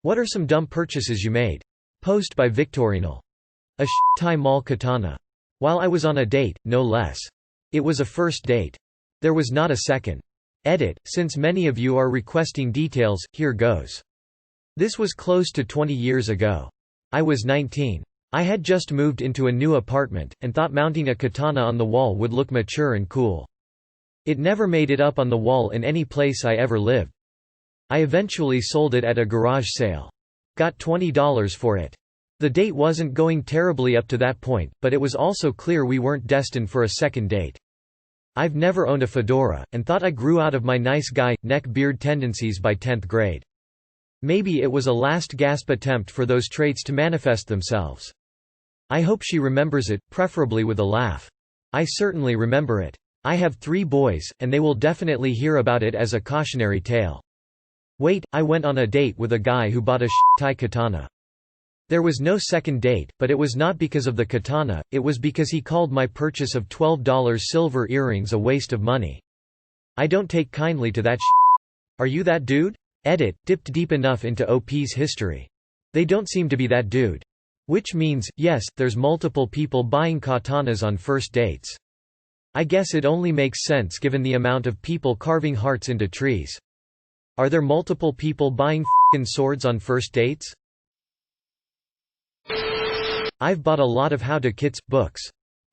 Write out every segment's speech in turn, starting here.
What are some dumb purchases you made? Post by victoriwnl. A Thai mall katana. While I was on a date, no less. It was a first date. There was not a second. Edit, since many of you are requesting details, here goes. This was close to 20 years ago. I was 19. I had just moved into a new apartment, and thought mounting a katana on the wall would look mature and cool. It never made it up on the wall in any place I ever lived. I eventually sold it at a garage sale. Got $20 for it. The date wasn't going terribly up to that point, but it was also clear we weren't destined for a second date. I've never owned a fedora, and thought I grew out of my nice guy, neck-beard tendencies by 10th grade. Maybe it was a last-gasp attempt for those traits to manifest themselves. I hope she remembers it, preferably with a laugh. I certainly remember it. I have 3 boys, and they will definitely hear about it as a cautionary tale. Wait, I went on a date with a guy who bought a Thai katana. There was no second date, but it was not because of the katana, it was because he called my purchase of $12 silver earrings a waste of money. I don't take kindly to that Are you that dude? Edit, dipped deep enough into OP's history. They don't seem to be that dude. Which means, yes, there's multiple people buying katanas on first dates. I guess it only makes sense given the amount of people carving hearts into trees. Are there multiple people buying f***ing swords on first dates? I've bought a lot of how-to kits, books.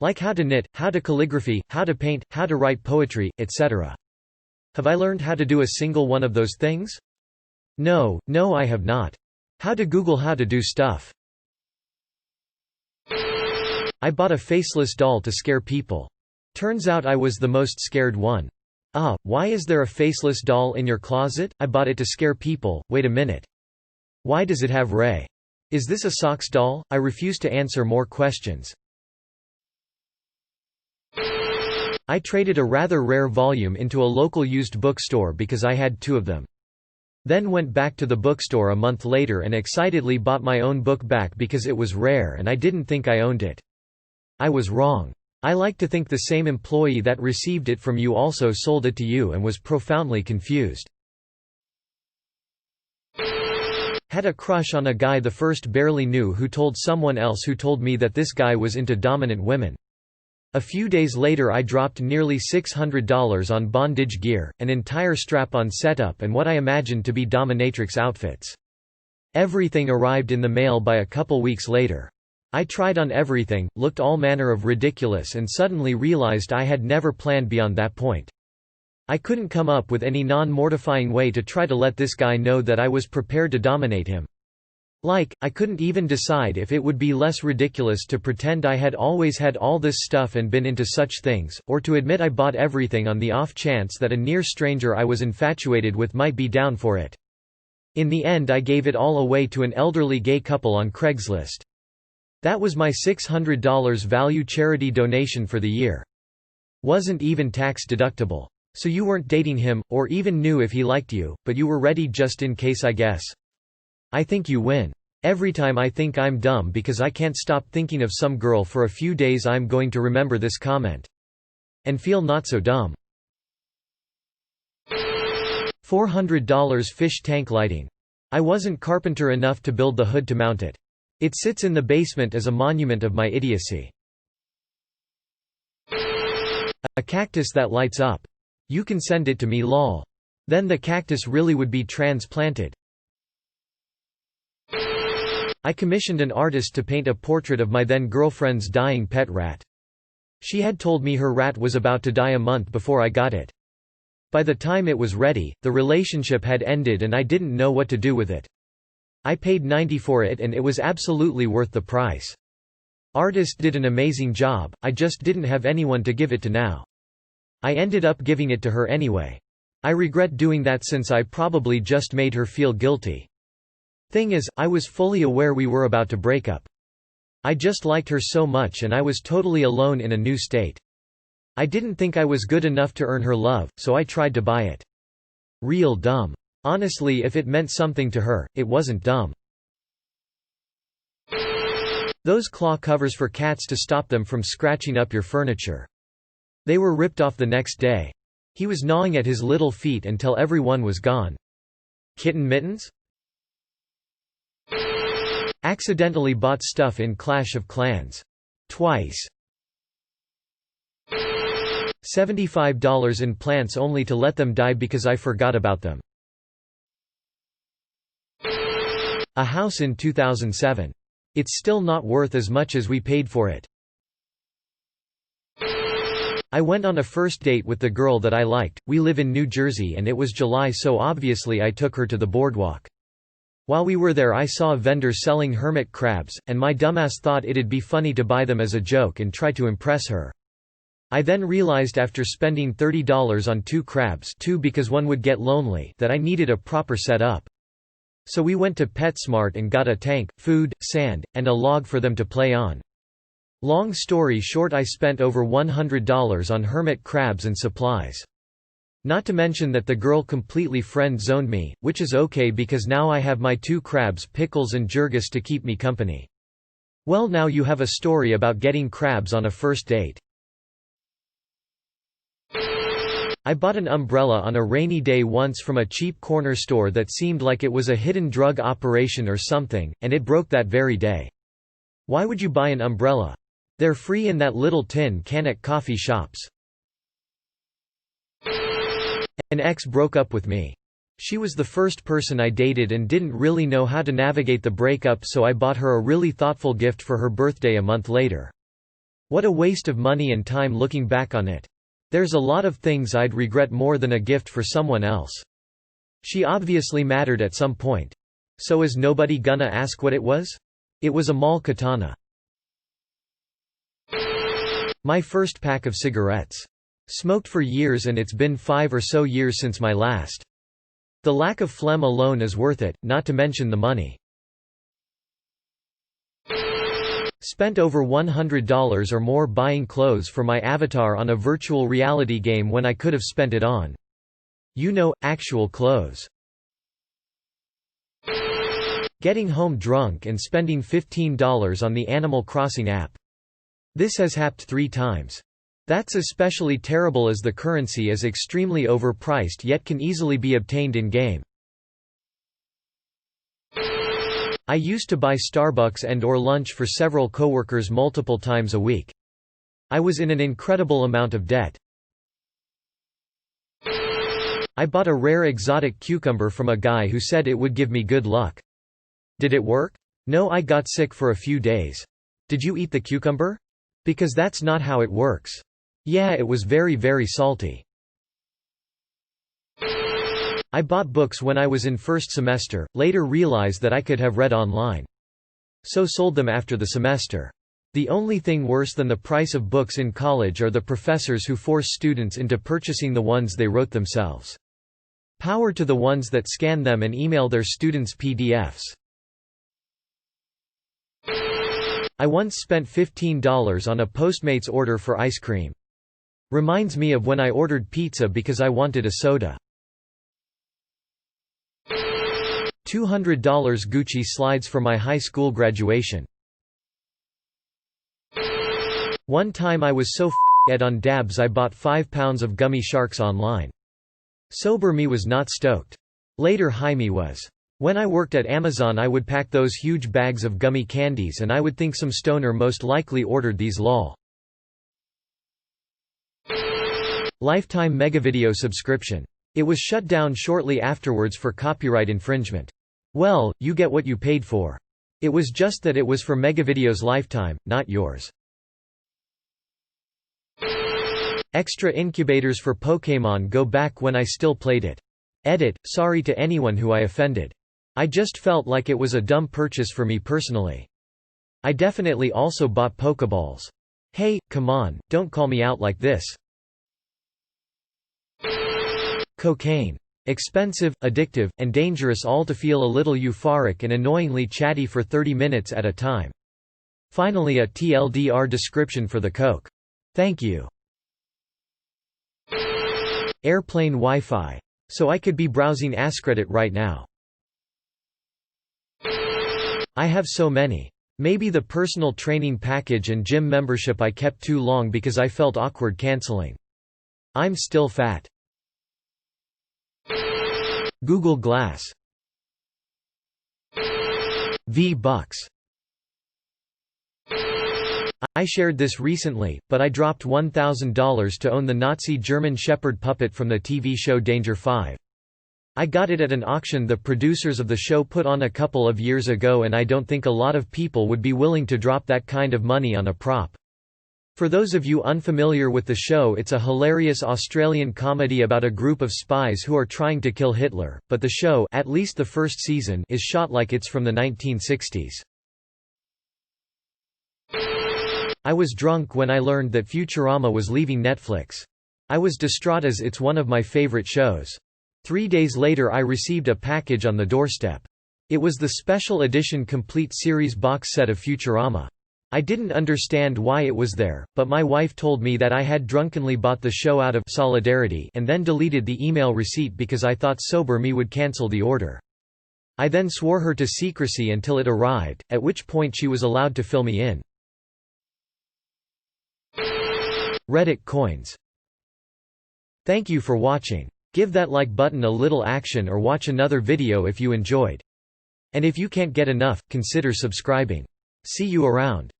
Like how to knit, how to calligraphy, how to paint, how to write poetry, etc. Have I learned how to do a single one of those things? No, I have not. How to Google how to do stuff. I bought a faceless doll to scare people. Turns out I was the most scared one. Why is there a faceless doll in your closet? I bought it to scare people. Wait a minute. Why does it have Ray? Is this a socks doll? I refuse to answer more questions. I traded a rather rare volume into a local used bookstore because I had 2 of them. Then went back to the bookstore a month later and excitedly bought my own book back because it was rare and I didn't think I owned it. I was wrong. I like to think the same employee that received it from you also sold it to you and was profoundly confused. Had a crush on a guy the first barely knew who told someone else who told me that this guy was into dominant women. A few days later I dropped nearly $600 on bondage gear, an entire strap-on setup and what I imagined to be dominatrix outfits. Everything arrived in the mail by a couple weeks later. I tried on everything, looked all manner of ridiculous and suddenly realized I had never planned beyond that point. I couldn't come up with any non-mortifying way to try to let this guy know that I was prepared to dominate him. I couldn't even decide if it would be less ridiculous to pretend I had always had all this stuff and been into such things, or to admit I bought everything on the off chance that a near stranger I was infatuated with might be down for it. In the end I gave it all away to an elderly gay couple on Craigslist. That was my $600 value charity donation for the year. Wasn't even tax deductible. So you weren't dating him, or even knew if he liked you, but you were ready just in case, I guess. I think you win. Every time I think I'm dumb because I can't stop thinking of some girl for a few days, I'm going to remember this comment. And feel not so dumb. $400 fish tank lighting. I wasn't carpenter enough to build the hood to mount it. It sits in the basement as a monument of my idiocy. A cactus that lights up. You can send it to me lol. Then the cactus really would be transplanted. I commissioned an artist to paint a portrait of my then girlfriend's dying pet rat. She had told me her rat was about to die a month before I got it. By the time it was ready, the relationship had ended and I didn't know what to do with it. I paid $90 for it and it was absolutely worth the price. Artist did an amazing job, I just didn't have anyone to give it to now. I ended up giving it to her anyway. I regret doing that since I probably just made her feel guilty. Thing is, I was fully aware we were about to break up. I just liked her so much and I was totally alone in a new state. I didn't think I was good enough to earn her love, so I tried to buy it. Real dumb. Honestly, if it meant something to her, it wasn't dumb. Those claw covers for cats to stop them from scratching up your furniture. They were ripped off the next day. He was gnawing at his little feet until everyone was gone. Kitten mittens? Accidentally bought stuff in Clash of Clans. Twice. $75 in plants only to let them die because I forgot about them. A house in 2007. It's still not worth as much as we paid for it. I went on a first date with the girl that I liked. We live in New Jersey and it was July, so obviously I took her to the boardwalk. While we were there I saw a vendor selling hermit crabs, and my dumbass thought it'd be funny to buy them as a joke and try to impress her. I then realized after spending $30 on 2 crabs, because one would get lonely, that I needed a proper setup. So we went to PetSmart and got a tank, food, sand, and a log for them to play on. Long story short, I spent over $100 on hermit crabs and supplies. Not to mention that the girl completely friend-zoned me, which is okay because now I have my 2 crabs, Pickles and Jurgis, to keep me company. Well, now you have a story about getting crabs on a first date. I bought an umbrella on a rainy day once from a cheap corner store that seemed like it was a hidden drug operation or something, and it broke that very day. Why would you buy an umbrella? They're free in that little tin can at coffee shops. An ex broke up with me. She was the first person I dated and didn't really know how to navigate the breakup, so I bought her a really thoughtful gift for her birthday a month later. What a waste of money and time looking back on it. There's a lot of things I'd regret more than a gift for someone else. She obviously mattered at some point. So is nobody gonna ask what it was? It was a mall katana. My first pack of cigarettes. Smoked for years and it's been 5 or so years since my last. The lack of phlegm alone is worth it, not to mention the money. Spent over $100 or more buying clothes for my avatar on a virtual reality game when I could have spent it on, actual clothes. Getting home drunk and spending $15 on the Animal Crossing app. This has happened 3 times. That's especially terrible as the currency is extremely overpriced yet can easily be obtained in-game. I used to buy Starbucks and/or lunch for several coworkers multiple times a week. I was in an incredible amount of debt. I bought a rare exotic cucumber from a guy who said it would give me good luck. Did it work? No, I got sick for a few days. Did you eat the cucumber? Because that's not how it works. Yeah, it was very, very salty. I bought books when I was in first semester, later realized that I could have read online. So sold them after the semester. The only thing worse than the price of books in college are the professors who force students into purchasing the ones they wrote themselves. Power to the ones that scan them and email their students PDFs. I once spent $15 on a Postmates order for ice cream. Reminds me of when I ordered pizza because I wanted a soda. $200 Gucci slides for my high school graduation. One time I was so f***ed on dabs I bought 5 pounds of gummy sharks online. Sober me was not stoked. Later high me was. When I worked at Amazon I would pack those huge bags of gummy candies and I would think some stoner most likely ordered these lol. Lifetime Megavideo subscription. It was shut down shortly afterwards for copyright infringement. Well, you get what you paid for. It was just that it was for Megavideo's lifetime, not yours. Extra incubators for Pokémon Go back when I still played it. Edit, sorry to anyone who I offended. I just felt like it was a dumb purchase for me personally. I definitely also bought Pokeballs. Hey, come on, don't call me out like this. Cocaine. Expensive, addictive, and dangerous, all to feel a little euphoric and annoyingly chatty for 30 minutes at a time. Finally a TLDR description for the Coke. Thank you. Airplane Wi-Fi. So I could be browsing AskReddit right now. I have so many. Maybe the personal training package and gym membership I kept too long because I felt awkward canceling. I'm still fat. Google Glass. V-Bucks. I shared this recently, but I dropped $1,000 to own the Nazi German Shepherd puppet from the TV show Danger 5. I got it at an auction the producers of the show put on a couple of years ago, and I don't think a lot of people would be willing to drop that kind of money on a prop. For those of you unfamiliar with the show, it's a hilarious Australian comedy about a group of spies who are trying to kill Hitler, but the show, at least the first season, is shot like it's from the 1960s. I was drunk when I learned that Futurama was leaving Netflix. I was distraught as it's one of my favorite shows. 3 days later I received a package on the doorstep. It was the special edition complete series box set of Futurama. I didn't understand why it was there, but my wife told me that I had drunkenly bought the show out of solidarity and then deleted the email receipt because I thought sober me would cancel the order. I then swore her to secrecy until it arrived, at which point she was allowed to fill me in. Reddit coins. Thank you for watching. Give that like button a little action or watch another video if you enjoyed. And if you can't get enough, consider subscribing. See you around.